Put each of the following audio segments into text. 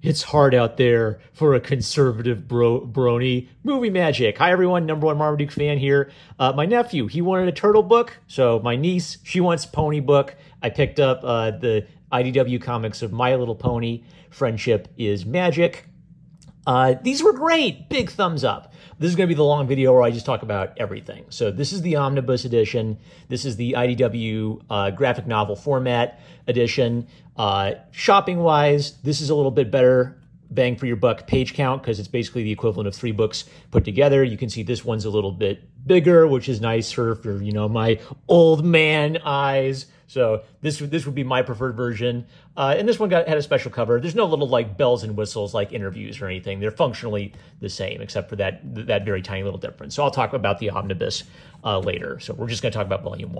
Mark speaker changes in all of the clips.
Speaker 1: It's hard out there for a conservative brony. Movie magic. Hi, everyone. Number one Marmaduke fan here. My nephew, he wanted a turtle book. So my niece, she wants pony book. I picked up the IDW comics of My Little Pony. Friendship is Magic. These were great. Big thumbs up. This is going to be the long video where I just talk about everything. So this is the omnibus edition. This is the IDW graphic novel format edition. Shopping-wise, this is a little bit better bang for your buck page count because it's basically the equivalent of 3 books put together. You can see this one's a little bit bigger, which is nicer for, my old man eyes. So this would be my preferred version. And this one had a special cover. There's no little bells and whistles like interviews or anything. They're functionally the same except for that very tiny little difference. So I'll talk about the omnibus later. So we're just going to talk about volume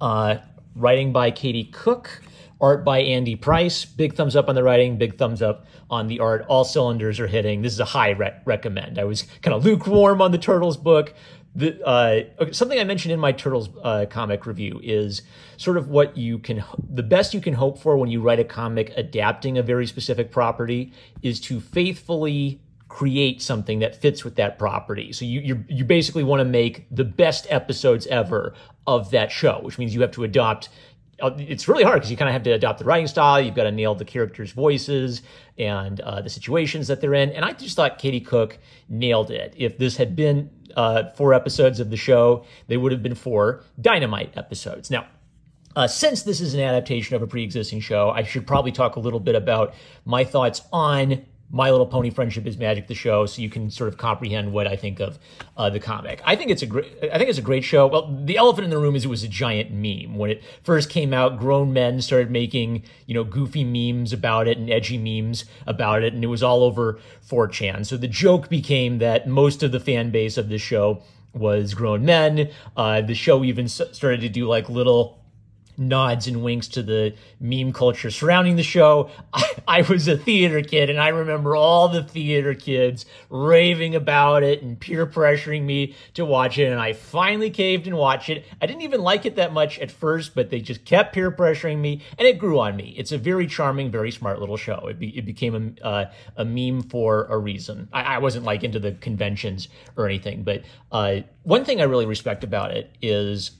Speaker 1: 1. Writing by Katie Cook. Art by Andy Price. Big thumbs up on the writing, big thumbs up on the art. All cylinders are hitting. This is a high recommend. I was kind of lukewarm on the Turtles book. Something I mentioned in my Turtles comic review is sort of the best you can hope for when you write a comic adapting a very specific property is to faithfully create something that fits with that property. So you basically want to make the best episodes ever of that show, which means you have to adopt. It's really hard because you kind of have to adopt the writing style. You've got to nail the characters' voices and the situations that they're in. And I just thought Katie Cook nailed it. If this had been 4 episodes of the show, they would have been 4 Dynamite episodes. Now, since this is an adaptation of a pre-existing show, I should probably talk a little bit about my thoughts on My Little Pony Friendship is Magic, the show, so you can sort of comprehend what I think of the comic. I think it's a great show. Well, the elephant in the room is it was a giant meme. When it first came out, grown men started making, goofy memes about it and edgy memes about it, and it was all over 4chan. So the joke became that most of the fan base of this show was grown men. The show even started to do little nods and winks to the meme culture surrounding the show. I was a theater kid, and I remember all the theater kids raving about it and peer pressuring me to watch it, and I finally caved and watched it. I didn't even like it that much at first, but they just kept peer pressuring me, and it grew on me. It's a very charming, very smart little show. It became a meme for a reason. I wasn't into the conventions or anything, but one thing I really respect about it is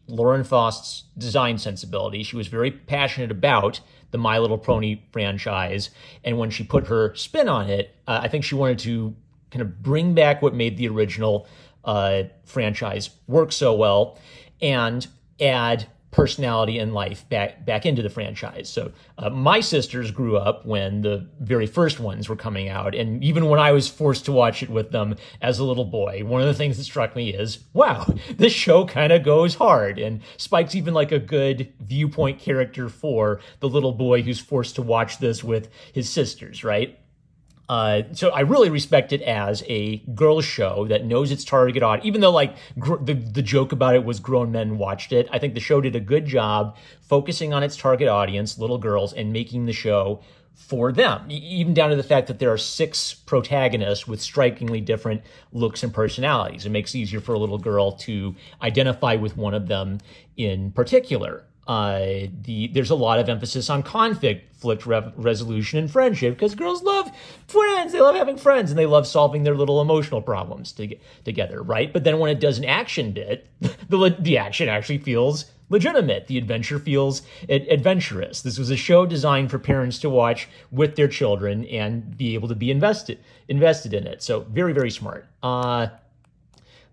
Speaker 1: Lauren Faust's design sensibility. She was very passionate about the My Little Pony franchise, and when she put her spin on it, I think she wanted to kind of bring back what made the original franchise work so well and add personality and life back into the franchise. So my sisters grew up when the very first ones were coming out, and even when I was forced to watch it with them as a little boy, one of the things that struck me is, wow, this show kind of goes hard, and Spike's even a good viewpoint character for the little boy who's forced to watch this with his sisters, right? So I really respect it as a girls' show that knows its target audience. Even though the joke about it was grown men watched it, I think the show did a good job focusing on its target audience, little girls, and making the show for them. Even down to the fact that there are 6 protagonists with strikingly different looks and personalities. It makes it easier for a little girl to identify with one of them in particular. There's a lot of emphasis on conflict resolution and friendship because girls love friends. They love having friends and they love solving their little emotional problems together, right? But then when it does an action bit, the action actually feels legitimate. The adventure feels adventurous. This was a show designed for parents to watch with their children and be able to be invested in it. So very, very smart.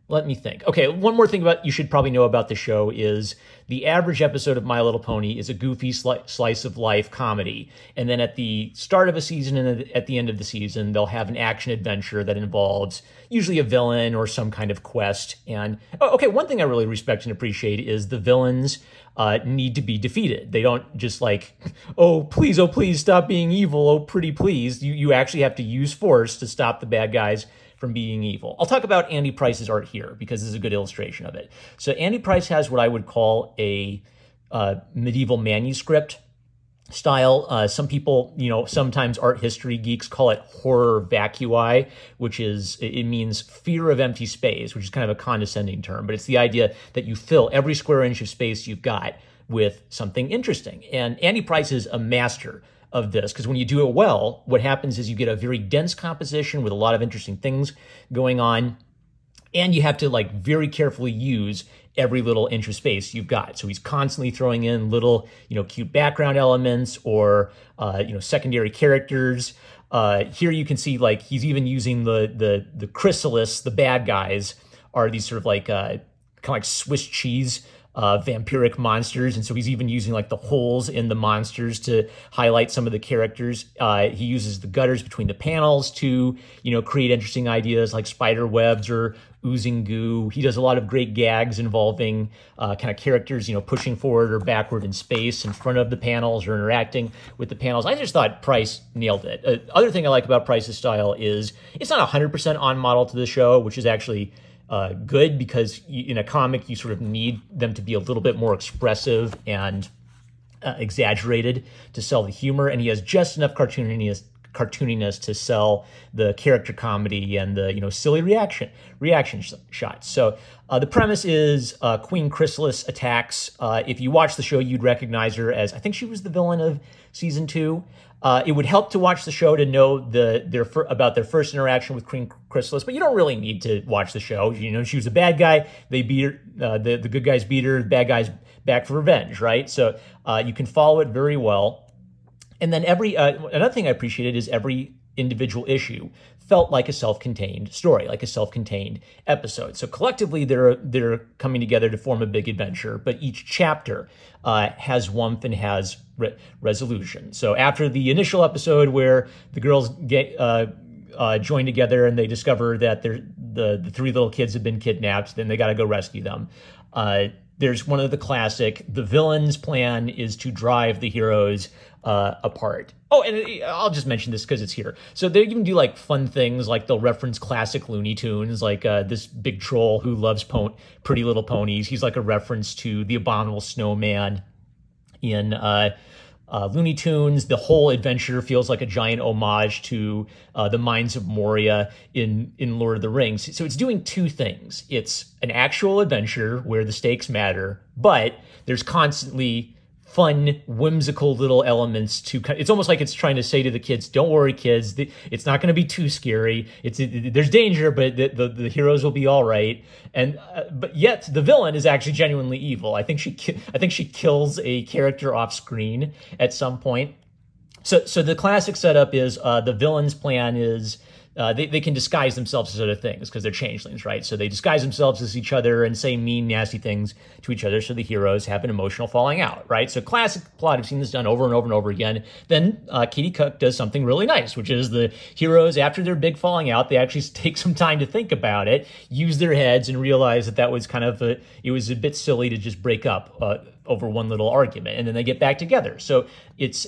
Speaker 1: Let me think. Okay, one more thing you should probably know about the show is the average episode of My Little Pony is a goofy slice of life comedy. And then at the start of a season and at the end of the season, they'll have an action adventure that involves usually a villain or some kind of quest. And, one thing I really respect and appreciate is the villains need to be defeated. They don't just oh, please, stop being evil. Oh, pretty please. You actually have to use force to stop the bad guys from being evil. I'll talk about Andy Price's art here because this is a good illustration of it. So Andy Price has what I would call a medieval manuscript style. Some people, sometimes art history geeks call it horror vacui, it means fear of empty space, which is kind of a condescending term, but it's the idea that you fill every square inch of space you've got with something interesting. And Andy Price is a master of this, because when you do it well, what happens is you get a very dense composition with a lot of interesting things going on, and you have to like very carefully use every little inch of space you've got. So he's constantly throwing in little, cute background elements or, secondary characters. Here you can see like he's even using the chrysalis, the bad guys are these sort of like kind of like Swiss cheese vampiric monsters, and so he's even using like the holes in the monsters to highlight some of the characters. He uses the gutters between the panels to create interesting ideas like spider webs or oozing goo. He does a lot of great gags involving kind of characters pushing forward or backward in space in front of the panels or interacting with the panels. I just thought Price nailed it. Other thing I like about Price's style is it's not 100% on model to the show, which is actually good, because in a comic you sort of need them to be a little bit more expressive and exaggerated to sell the humor, and he has just enough cartooniness to sell the character comedy and the silly reaction shots. So the premise is Queen Chrysalis attacks. If you watch the show, you'd recognize her as, I think she was the villain of season 2. It would help to watch the show to know about their first interaction with Queen Chrysalis, but you don't really need to watch the show. She was a bad guy. They beat her. The good guys beat her. The bad guys back for revenge, right? So you can follow it very well. And then another thing I appreciated is every individual issue felt like a self-contained story, like a self-contained episode. So collectively, they're coming together to form a big adventure, but each chapter has warmth and has resolution. So after the initial episode where the girls get join together and they discover that the 3 little kids have been kidnapped, then they got to go rescue them. There's one of the classic, the villain's plan is to drive the heroes apart. Oh, and I'll just mention this because it's here. So they even do like fun things, like they'll reference classic Looney Tunes, like this big troll who loves Pretty Little Ponies. He's like a reference to the Abominable Snowman in Looney Tunes. The whole adventure feels like a giant homage to the Mines of Moria in Lord of the Rings. So it's doing 2 things. It's an actual adventure where the stakes matter, but there's constantly fun, whimsical little elements to. It's almost like it's trying to say to the kids, "Don't worry, kids. It's not going to be too scary. There's danger, but the heroes will be all right." And but yet the villain is actually genuinely evil. I think she kills a character off screen at some point. So the classic setup is the villain's plan is. They can disguise themselves as other things because they're changelings, right? So they disguise themselves as each other and say mean, nasty things to each other so the heroes have an emotional falling out, right? So classic plot, I've seen this done over and over and over again. Then Katie Cook does something really nice, which is the heroes, after their big falling out, they actually take some time to think about it, use their heads, and realize that was kind of it was a bit silly to just break up over one little argument, and then they get back together. So it's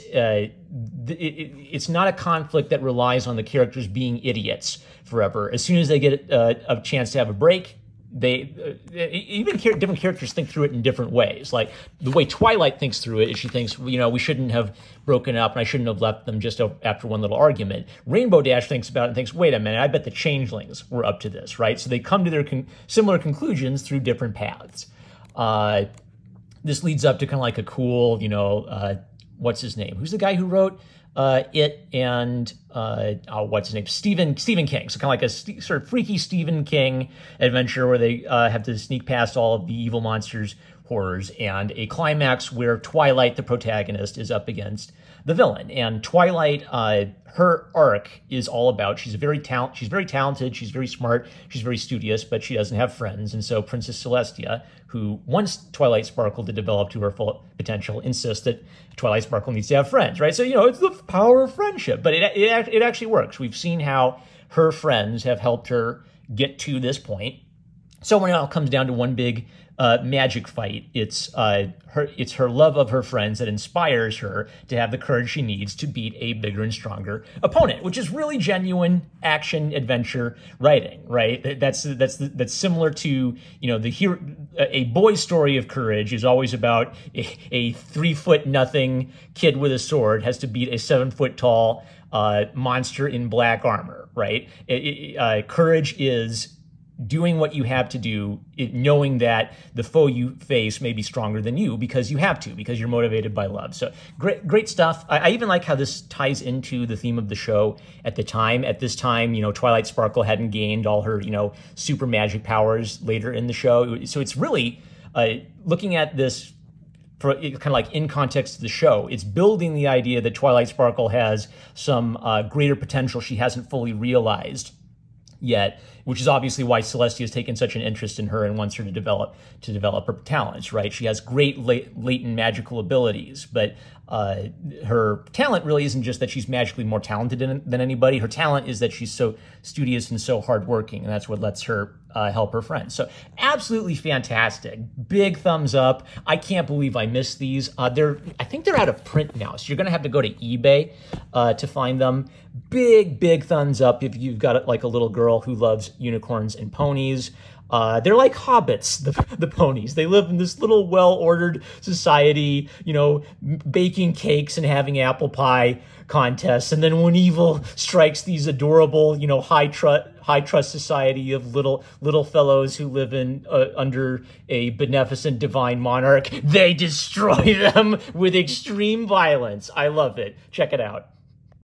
Speaker 1: not a conflict that relies on the characters being idiots forever. As soon as they get a chance to have a break, even different characters think through it in different ways. Like the way Twilight thinks through it is she thinks, we shouldn't have broken up and I shouldn't have left them just after one little argument. Rainbow Dash thinks about it and thinks, wait a minute, I bet the changelings were up to this, right? So they come to their similar conclusions through different paths. This leads up to kind of like a cool, what's his name? Who's the guy who wrote It and, what's his name? Stephen King. So kind of like a sort of freaky Stephen King adventure where they have to sneak past all of the evil monsters' horrors, and a climax where Twilight, the protagonist, is up against the villain. And Twilight, her arc is all about, she's very talented, she's very smart, she's very studious, but she doesn't have friends. And so Princess Celestia, who wants Twilight Sparkle to develop to her full potential, insists that Twilight Sparkle needs to have friends, right? So, it's the power of friendship, but it actually works. We've seen how her friends have helped her get to this point. So when it all comes down to one big magic fight, it's her love of her friends that inspires her to have the courage she needs to beat a bigger and stronger opponent, which is really genuine action adventure writing, right? That's similar to a boy's story of courage is always about a 3'0" kid with a sword has to beat a 7 tall monster in black armor, right? Courage is doing what you have to do, knowing that the foe you face may be stronger than you because you have to, because you're motivated by love. So great stuff. I even like how this ties into the theme of the show at the time. At this time, Twilight Sparkle hadn't gained all her, super magic powers later in the show. So it's really looking at this for kind of like in context of the show, it's building the idea that Twilight Sparkle has some greater potential she hasn't fully realized yet, which is obviously why Celestia has taken such an interest in her and wants her to develop her talents, right? She has great latent magical abilities, but her talent really isn't just that she's magically more talented than anybody. Her talent is that she's so studious and so hardworking, and that's what lets her help her friends. So absolutely fantastic. Big thumbs up. I can't believe I missed these. I think they're out of print now, so you're going to have to go to eBay to find them. Big thumbs up if you've got like a little girl who loves unicorns and ponies. They're like hobbits, the ponies. They live in this little well-ordered society, baking cakes and having apple pie contests. And then when evil strikes these adorable, high trust society of little fellows who live in under a beneficent divine monarch, they destroy them with extreme violence. I love it. Check it out.